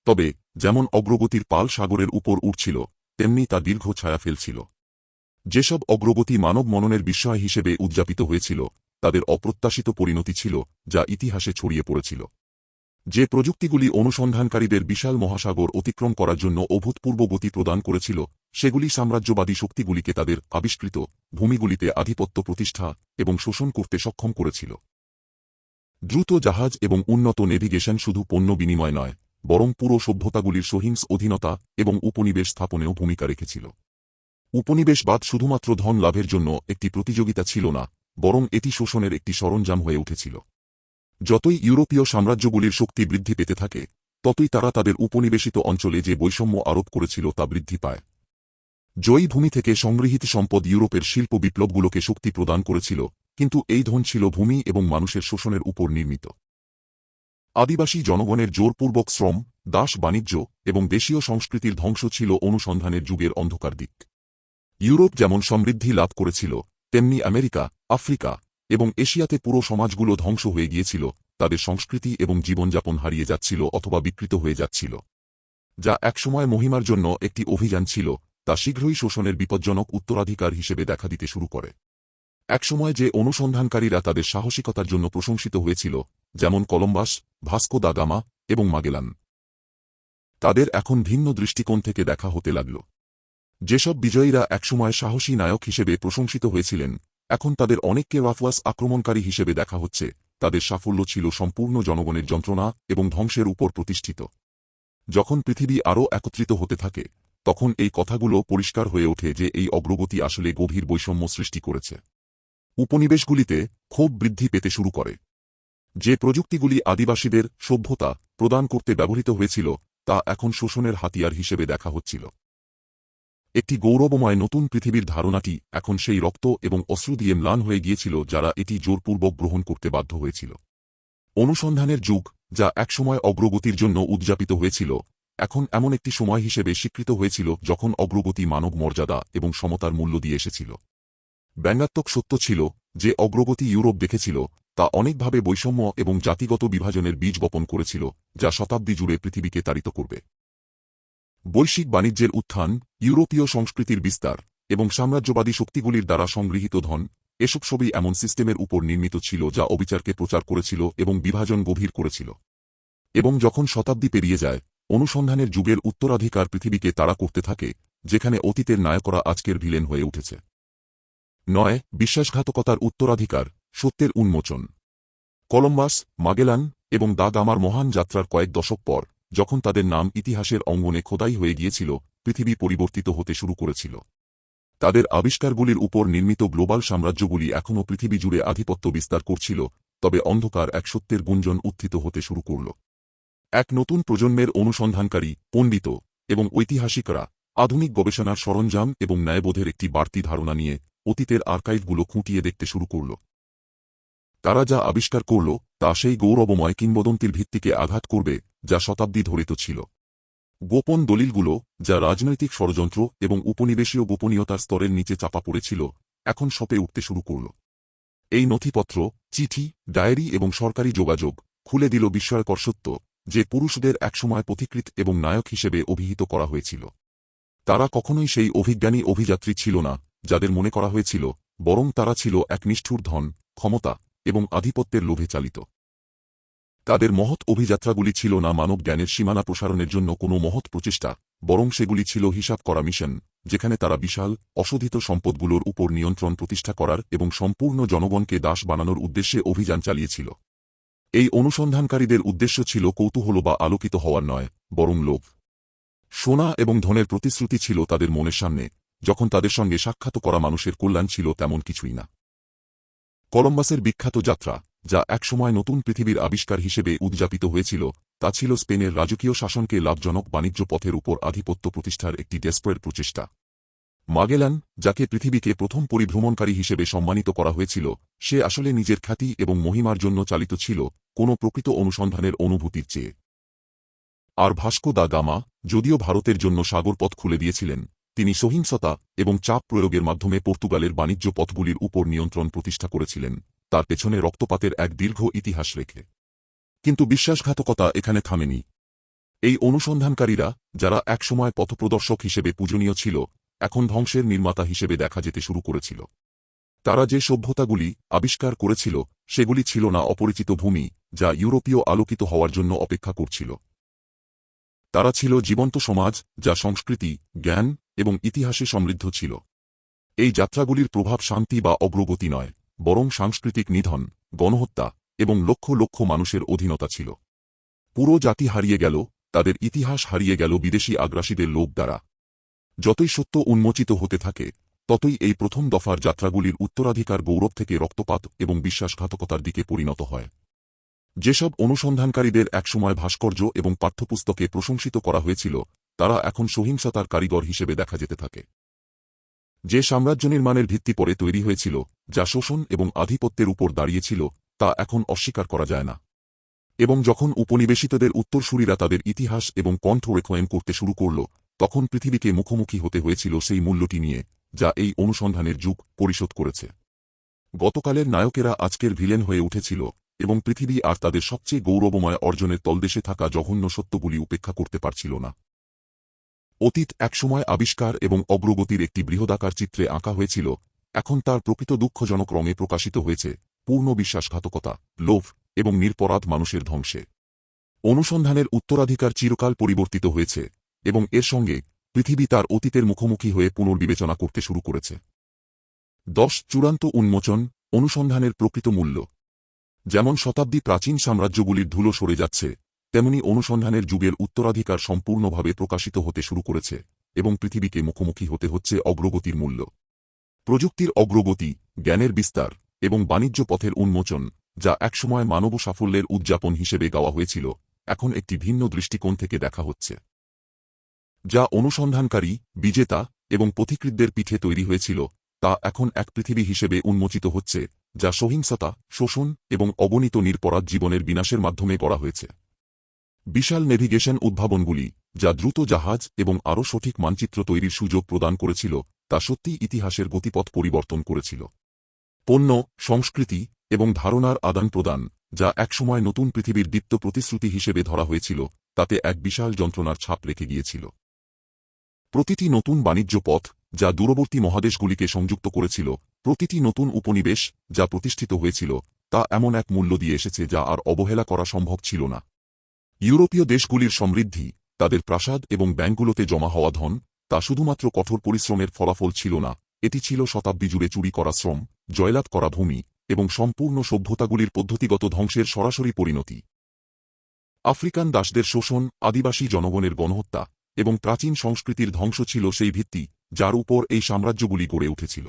তবে যেমন অগ্রগতির পাল সাগরের উপর উঠছিল, তেমনি তা দীর্ঘ ছায়া ফেলছিল। যেসব অগ্রগতি মানব মননের বিস্ময় হিসেবে উদযাপিত হয়েছিল, তাদের অপ্রত্যাশিত পরিণতি ছিল, যা ইতিহাসে ছড়িয়ে পড়েছিল। যে প্রযুক্তিগুলি অনুসন্ধানকারীদের বিশাল মহাসাগর অতিক্রম করার জন্য অভূতপূর্ব গতি প্রদান করেছিল, সেগুলি সাম্রাজ্যবাদী শক্তিগুলিকে তাদের আবিষ্কৃত ভূমিগুলিতে আধিপত্য প্রতিষ্ঠা এবং শোষণ করতে সক্ষম করেছিল। দ্রুত জাহাজ এবং উন্নত নেভিগেশন শুধু পণ্য বিনিময় নয়, বরং পুরো সভ্যতাগুলির সহিংস অধীনতা এবং উপনিবেশ স্থাপনেও ভূমিকা রেখেছিল। উপনিবেশবাদ শুধুমাত্র ধন লাভের জন্য একটি প্রতিযোগিতা ছিল না, বরং এটি শোষণের একটি সরঞ্জাম হয়ে উঠেছিল। যতই ইউরোপীয় সাম্রাজ্যগুলির শক্তি বৃদ্ধি পেতে থাকে, ততই তারা তাদের উপনিবেশিত অঞ্চলে যে বৈষম্য আরোপ করেছিল তা বৃদ্ধি পায়। জয়ী ভূমি থেকে সংগৃহীত সম্পদ ইউরোপের শিল্প বিপ্লবগুলোকে শক্তি প্রদান করেছিল, কিন্তু এই ধন ছিল ভূমি এবং মানুষের শোষণের উপর নির্মিত। আদিবাসী জনগণের জোরপূর্বক শ্রম, দাস বাণিজ্য এবং দেশীয় সংস্কৃতির ধ্বংস ছিল অনুসন্ধানের যুগের অন্ধকার দিক। ইউরোপ যেমন সমৃদ্ধি লাভ করেছিল, তেমনি আমেরিকা, আফ্রিকা এবং এশিয়াতে পুরো সমাজগুলো ধ্বংস হয়ে গিয়েছিল, তাদের সংস্কৃতি এবং জীবনযাপন হারিয়ে যাচ্ছিল অথবা বিকৃত হয়ে যাচ্ছিল। যা একসময় মহিমার জন্য একটি অভিযান ছিল, তা শীঘ্রই শোষণের বিপজ্জনক উত্তরাধিকার হিসেবে দেখা দিতে শুরু করে। একসময় যে অনুসন্ধানকারীরা তাদের সাহসিকতার জন্য প্রশংসিত হয়েছিল, যেমন কলম্বাস, ভাস্কো দা গামা এবং মাগেলান, তাদের এখন ভিন্ন দৃষ্টিকোণ থেকে দেখা হতে লাগল। যেসব বিজয়ীরা একসময় সাহসী নায়ক হিসেবে প্রশংসিত হয়েছিলেন, এখন তাদের অনেককে ওয়াফওয়াস আক্রমণকারী হিসেবে দেখা হচ্ছে। তাদের সাফল্য ছিল সম্পূর্ণ জনগণের যন্ত্রণা এবং ধ্বংসের উপর প্রতিষ্ঠিত। যখন পৃথিবী আরও একত্রিত হতে থাকে, তখন এই কথাগুলো পরিষ্কার হয়ে ওঠে যে এই অগ্রগতি আসলে গভীর বৈষম্য সৃষ্টি করেছে। উপনিবেশগুলিতে ক্ষোভ বৃদ্ধি পেতে শুরু করে। যে প্রযুক্তিগুলি আদিবাসীদের সভ্যতা প্রদান করতে ব্যবহৃত হয়েছিল, তা এখন শোষণের হাতিয়ার হিসেবে দেখা হচ্ছিল। একটি গৌরবময় নতুন পৃথিবীর ধারণাটি এখন সেই রক্ত এবং অশ্রু দিয়ে ম্লান হয়ে গিয়েছিল যারা এটি জোরপূর্বক গ্রহণ করতে বাধ্য হয়েছিল। অনুসন্ধানের যুগ, যা একসময় অগ্রগতির জন্য উদযাপিত হয়েছিল, এখন এমন একটি সময় হিসেবে স্বীকৃত হয়েছিল যখন অগ্রগতি মানব মর্যাদা এবং সমতার মূল্য দিয়ে এসেছিল। ব্যঙ্গাত্মক সত্য ছিল যে অগ্রগতি ইউরোপ দেখেছিল, তা অনেকভাবে বৈষম্য এবং জাতিগত বিভাজনের বীজ বপন করেছিল, যা শতাব্দী জুড়ে পৃথিবীকে তাড়িত করবে। বৈশ্বিক বাণিজ্যের উত্থান, ইউরোপীয় সংস্কৃতির বিস্তার এবং সাম্রাজ্যবাদী শক্তিগুলির দ্বারা সংগৃহীত ধন, এসব সবই এমন সিস্টেমের উপর নির্মিত ছিল যা অবিচারকে প্রচার করেছিল এবং বিভাজন গভীর করেছিল। এবং যখন শতাব্দী পেরিয়ে যায়, অনুসন্ধানের যুগের উত্তরাধিকার পৃথিবীকে তাড়া করতে থাকে, যেখানে অতীতের নায়করা আজকের ভিলেন হয়ে উঠেছে। 9. বিশ্বাসঘাতকতার উত্তরাধিকার, সত্যের উন্মোচন। কলম্বাস, মাগেলান এবং দা গামার মহান যাত্রার কয়েক দশক পর, যখন তাদের নাম ইতিহাসের অঙ্গনে খোদাই হয়ে গিয়েছিল, পৃথিবী পরিবর্তিত হতে শুরু করেছিল। তাদের আবিষ্কারগুলির উপর নির্মিত গ্লোবাল সাম্রাজ্যগুলি এখনও পৃথিবী জুড়ে আধিপত্য বিস্তার করছিল, তবে অন্ধকার এক সত্যের গুঞ্জন উত্থিত হতে শুরু করল। এক নতুন প্রজন্মের অনুসন্ধানকারী, পণ্ডিত এবং ঐতিহাসিকরা আধুনিক গবেষণার সরঞ্জাম এবং ন্যায়বোধের একটি বাড়তি ধারণা নিয়ে অতীতের আর্কাইভগুলো খুঁটিয়ে দেখতে শুরু করল। তারা যা আবিষ্কার করল, তা সেই গৌরবময় কিংবদন্তির ভিত্তিকে আঘাত করবে যা শতাব্দী ধরিত ছিল। গোপন দলিলগুলো, যা রাজনৈতিক ষড়যন্ত্র এবং উপনিবেশীয় গোপনীয়তার স্তরের নিচে চাপা পড়েছিল, এখন সপে উঠতে শুরু করল। এই নথিপত্র, চিঠি, ডায়েরি এবং সরকারি যোগাযোগ খুলে দিল বিস্ময়কর সত্য যে পুরুষদের একসময় পথিকৃৎ এবং নায়ক হিসেবে অভিহিত করা হয়েছিল। তারা কখনোই সেই অভিজ্ঞানী অভিযাত্রী ছিল না যাদের মনে করা হয়েছিল, বরং তারা ছিল এক নিষ্ঠুর ধন, ক্ষমতা এবং আধিপত্যের লোভে চালিত। তাদের মহৎ অভিযাত্রাগুলি ছিল না মানব জ্ঞানের সীমানা প্রসারণের জন্য কোনো মহৎ প্রচেষ্টা, বরং সেগুলি ছিল হিসাব করা মিশন, যেখানে তারা বিশাল, অশোধিত সম্পদগুলোর উপর নিয়ন্ত্রণ প্রতিষ্ঠা করার এবং সম্পূর্ণ জনগণকে দাস বানানোর উদ্দেশ্যে অভিযান চালিয়েছিল। এই অনুসন্ধানকারীদের উদ্দেশ্য ছিল কৌতূহল বা আলোকিত হওয়ার নয়, বরং লোভ। সোনা এবং ধনের প্রতিশ্রুতি ছিল তাদের মনের সামনে, যখন তাদের সঙ্গে সাক্ষাৎ করা মানুষের কল্যাণ ছিল তেমন কিছুই না। কলম্বাসের বিখ্যাত যাত্রা, যা একসময় নতুন পৃথিবীর আবিষ্কার হিসেবে উদযাপিত হয়েছিল, তা ছিল স্পেনের রাজকীয় শাসনকে লাভজনক বাণিজ্য পথের উপর আধিপত্য প্রতিষ্ঠার একটি ডেসপারেট প্রচেষ্টা। মাগেলান, যাকে পৃথিবীকে প্রথম পরিভ্রমণকারী হিসেবে সম্মানিত করা হয়েছিল, সে আসলে নিজের খ্যাতি এবং মহিমার জন্য চালিত ছিল, কোনো প্রকৃত অনুসন্ধানের অনুভূতির চেয়ে। আর ভাস্কো দা গামা, যদিও ভারতের জন্য সাগরপথ খুলে দিয়েছিলেন, তিনি সহিংসতা এবং চাপ প্রয়োগের মাধ্যমে পর্তুগালের বাণিজ্য পথগুলির উপর নিয়ন্ত্রণ প্রতিষ্ঠা করেছিলেন, তার পেছনে রক্তপাতের এক দীর্ঘ ইতিহাস রেখে। কিন্তু বিশ্বাসঘাতকতা এখানে থামেনি। এই অনুসন্ধানকারীরা, যারা একসময় পথপ্রদর্শক হিসেবে পূজনীয় ছিল, এখন ধ্বংসের নির্মাতা হিসেবে দেখা যেতে শুরু করেছিল। তারা যে সভ্যতাগুলি আবিষ্কার করেছিল, সেগুলি ছিল না অপরিচিত ভূমি, যা ইউরোপীয় আলোকিত হওয়ার জন্য অপেক্ষা করছিল। তারা ছিল জীবন্ত সমাজ, যা সংস্কৃতি, জ্ঞান এবং ইতিহাসে সমৃদ্ধ ছিল। এই যাত্রাগুলির প্রভাব শান্তি বা অগ্রগতি নয়, বরং সাংস্কৃতিক নিধন, গণহত্যা এবং লক্ষ লক্ষ মানুষের অধীনতা ছিল। পুরো জাতি হারিয়ে গেল, তাদের ইতিহাস হারিয়ে গেল বিদেশি আগ্রাসীদের লোভ দ্বারা। যতই সত্য উন্মোচিত হতে থাকে, ততই এই প্রথম দফার যাত্রাগুলির উত্তরাধিকার গৌরব থেকে রক্তপাত এবং বিশ্বাসঘাতকতার দিকে পরিণত হয়। যেসব অনুসন্ধানকারীদের একসময় ভাস্কর্য এবং পাঠ্যপুস্তকে প্রশংসিত করা হয়েছিল, তারা এখন সহিংসতার কারিগর হিসেবে দেখা যেতে থাকে। যে সাম্রাজ্য নির্মাণের ভিত্তি পরে তৈরি হয়েছিল, যা শোষণ এবং আধিপত্যের উপর দাঁড়িয়েছিল, তা এখন অস্বীকার করা যায় না। এবং যখন উপনিবেশিতদের উত্তরসূরিরা তাদের ইতিহাস এবং কণ্ঠ রেখোয়েম করতে শুরু করল, তখন পৃথিবীকে মুখোমুখি হতে হয়েছিল সেই মূল্যটি নিয়ে, যা এই অনুসন্ধানের যুগ পরিশোধ করেছে। গতকালের নায়কেরা আজকের ভিলেন হয়ে উঠেছিল, এবং পৃথিবী আর তাদের সবচেয়ে গৌরবময় অর্জনের তলদেশে থাকা জঘন্য সত্যগুলি উপেক্ষা করতে পারছিল না। অতীত একসময় আবিষ্কার এবং অগ্রগতির একটি বৃহদাকার চিত্রে আঁকা হয়েছিল, এখন তার প্রকৃত দুঃখজনক রঙে প্রকাশিত হয়েছে পূর্ণ বিশ্বাসঘাতকতা, লোভ এবং নিরপরাধ মানুষের ধ্বংসে। অনুসন্ধানের উত্তরাধিকার চিরকাল পরিবর্তিত হয়েছে, এবং এর সঙ্গে পৃথিবী তার অতীতের মুখোমুখি হয়ে পুনর্বিবেচনা করতে শুরু করেছে। 10 চূড়ান্ত উন্মোচন, অনুসন্ধানের প্রকৃত মূল্য। যেমন শতাব্দী প্রাচীন সাম্রাজ্যগুলির ধুলো সরে যাচ্ছে, তেমনি অনুসন্ধানের যুগের উত্তরাধিকার সম্পূর্ণভাবে প্রকাশিত হতে শুরু করেছে, এবং পৃথিবীকে মুখোমুখি হতে হচ্ছে অগ্রগতির মূল্য। প্রযুক্তির অগ্রগতি, জ্ঞানের বিস্তার এবং বাণিজ্য পথের উন্মোচন, যা একসময় মানব সাফল্যের উদযাপন হিসেবে গাওয়া হয়েছিল, এখন একটি ভিন্ন দৃষ্টিকোণ থেকে দেখা হচ্ছে। যা অনুসন্ধানকারী, বিজেতা এবং পথিকৃতদের পিঠে তৈরি হয়েছিল, তা এখন এক পৃথিবী হিসেবে উন্মোচিত হচ্ছে, যা সহিংসতা, শোষণ এবং অগণিত নিরপরাধ জীবনের বিনাশের মাধ্যমে গড়া হয়েছে। বিশাল নেভিগেশন উদ্ভাবনগুলি, যা দ্রুত জাহাজ এবং আরও সঠিক মানচিত্র তৈরির সুযোগ প্রদান করেছিল, তা সত্যিই ইতিহাসের গতিপথ পরিবর্তন করেছিল। পণ্য, সংস্কৃতি এবং ধারণার আদান প্রদান, যা একসময় নতুন পৃথিবীর দীপ্ত প্রতিশ্রুতি হিসেবে ধরা হয়েছিল, তাতে এক বিশাল যন্ত্রণার ছাপ রেখে গিয়েছিল। প্রতিটি নতুন বাণিজ্য পথ, যা দূরবর্তী মহাদেশগুলিকে সংযুক্ত করেছিল, প্রতিটি নতুন উপনিবেশ, যা প্রতিষ্ঠিত হয়েছিল, তা এমন এক মূল্য দিয়ে এসেছে যা আর অবহেলা করা সম্ভব ছিল না। ইউরোপীয় দেশগুলির সমৃদ্ধি, তাদের প্রাসাদ এবং ব্যাংকগুলোতে জমা হওয়া ধন, তা শুধুমাত্র কঠোর পরিশ্রমের ফলাফল ছিল না, এটি ছিল শতাব্দী জুড়ে চুরি করা শ্রম, জয়লাভ করা ভূমি এবং সম্পূর্ণ সভ্যতাগুলির পদ্ধতিগত ধ্বংসের সরাসরি পরিণতি। আফ্রিকান দাসদের শোষণ, আদিবাসী জনগণের গণহত্যা এবং প্রাচীন সংস্কৃতির ধ্বংস ছিল সেই ভিত্তি, যার উপর এই সাম্রাজ্যগুলি গড়ে উঠেছিল।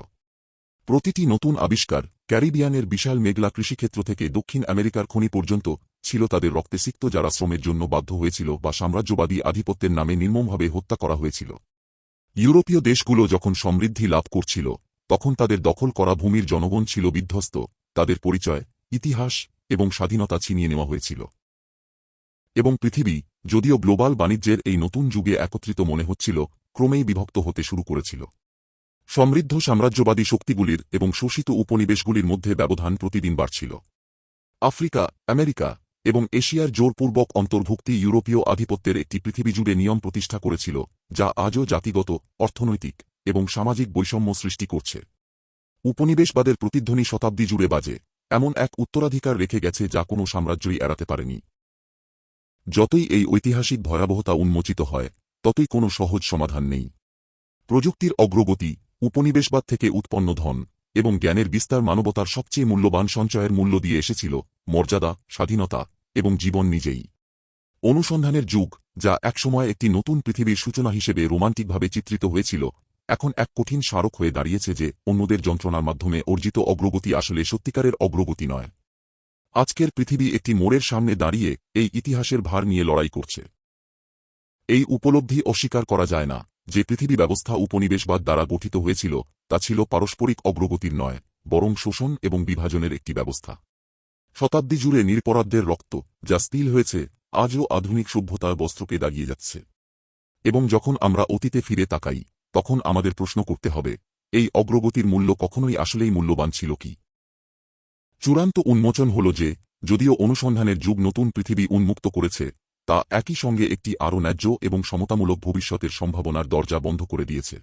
প্রতিটি নতুন আবিষ্কার, ক্যারিবিয়ানের বিশাল মেঘলা কৃষিক্ষেত্র থেকে দক্ষিণ আমেরিকার খনি পর্যন্ত, ছিল তাদের রক্তে সিক্ত যারা শ্রমের জন্য বাধ্য হয়েছিল বা সাম্রাজ্যবাদী আধিপত্যের নামে নির্মমভাবে হত্যা করা হয়েছিল। ইউরোপীয় দেশগুলো যখন সমৃদ্ধি লাভ করছিল, তখন তাদের দখল করা ভূমির জনগণ ছিল বিধ্বস্ত, তাদের পরিচয়, ইতিহাস এবং স্বাধীনতা ছিনিয়ে নেওয়া হয়েছিল। এবং পৃথিবী, যদিও গ্লোবাল বাণিজ্যের এই নতুন যুগে একত্রিত মনে হচ্ছিল, ক্রমেই বিভক্ত হতে শুরু করেছিল। সমৃদ্ধ সাম্রাজ্যবাদী শক্তিগুলির এবং শোষিত উপনিবেশগুলির মধ্যে ব্যবধান প্রতিদিন বাড়ছিল। আফ্রিকা, আমেরিকা এবং এশিয়ার জোরপূর্বক অন্তর্ভুক্তি ইউরোপীয় আধিপত্যের একটি পৃথিবী জুড়ে নিয়ম প্রতিষ্ঠা করেছিল, যা আজও জাতিগত, অর্থনৈতিক এবং সামাজিক বৈষম্য সৃষ্টি করছে। উপনিবেশবাদের প্রতিধ্বনি শতাব্দী জুড়ে বাজে, এমন এক উত্তরাধিকার রেখে গেছে যা কোনো সাম্রাজ্যই এড়াতে পারেনি। যতই এই ঐতিহাসিক ভয়াবহতা উন্মোচিত হয়, ততই কোনো সহজ সমাধান নেই। প্রযুক্তির অগ্রগতি, উপনিবেশবাদ থেকে উৎপন্ন ধন এবং জ্ঞানের বিস্তার মানবতার সবচেয়ে মূল্যবান সঞ্চয়ের মূল্য দিয়ে এসেছিল, মর্যাদা, স্বাধীনতা এবং জীবন নিজেই। অনুসন্ধানের যুগ, যা একসময় একটি নতুন পৃথিবীর সূচনা হিসেবে রোমান্টিকভাবে চিত্রিত হয়েছিল, এখন এক কঠিন স্মারক হয়ে দাঁড়িয়েছে যে অন্যদের যন্ত্রণার মাধ্যমে অর্জিত অগ্রগতি আসলে সত্যিকারের অগ্রগতি নয়। আজকের পৃথিবী একটি মোড়ের সামনে দাঁড়িয়ে এই ইতিহাসের ভার নিয়ে লড়াই করছে। এই উপলব্ধি অস্বীকার করা যায় না যে পৃথিবী ব্যবস্থা উপনিবেশবাদ দ্বারা গঠিত হয়েছিল, তা ছিল পারস্পরিক অগ্রগতির নয়, বরং শোষণ এবং বিভাজনের একটি ব্যবস্থা। শতাব্দী জুড়ে নিরপরাধদের রক্ত, যা স্পিল হয়েছে, আজও আধুনিক সভ্যতার বস্ত্রকে দাগিয়ে যাচ্ছে। এবং যখন আমরা অতীতে ফিরে তাকাই, তখন আমাদের প্রশ্ন করতে হবে, এই অগ্রগতির মূল্য কখনোই আসলেই মূল্যবান ছিল কি? চূড়ান্ত উন্মোচন হল যে, যদিও অনুসন্ধানের যুগ নতুন পৃথিবী উন্মুক্ত করেছে, তা একই সঙ্গে একটি আরও ন্যায্য এবং সমতামূলক ভবিষ্যতের সম্ভাবনার দরজা বন্ধ করে দিয়েছে।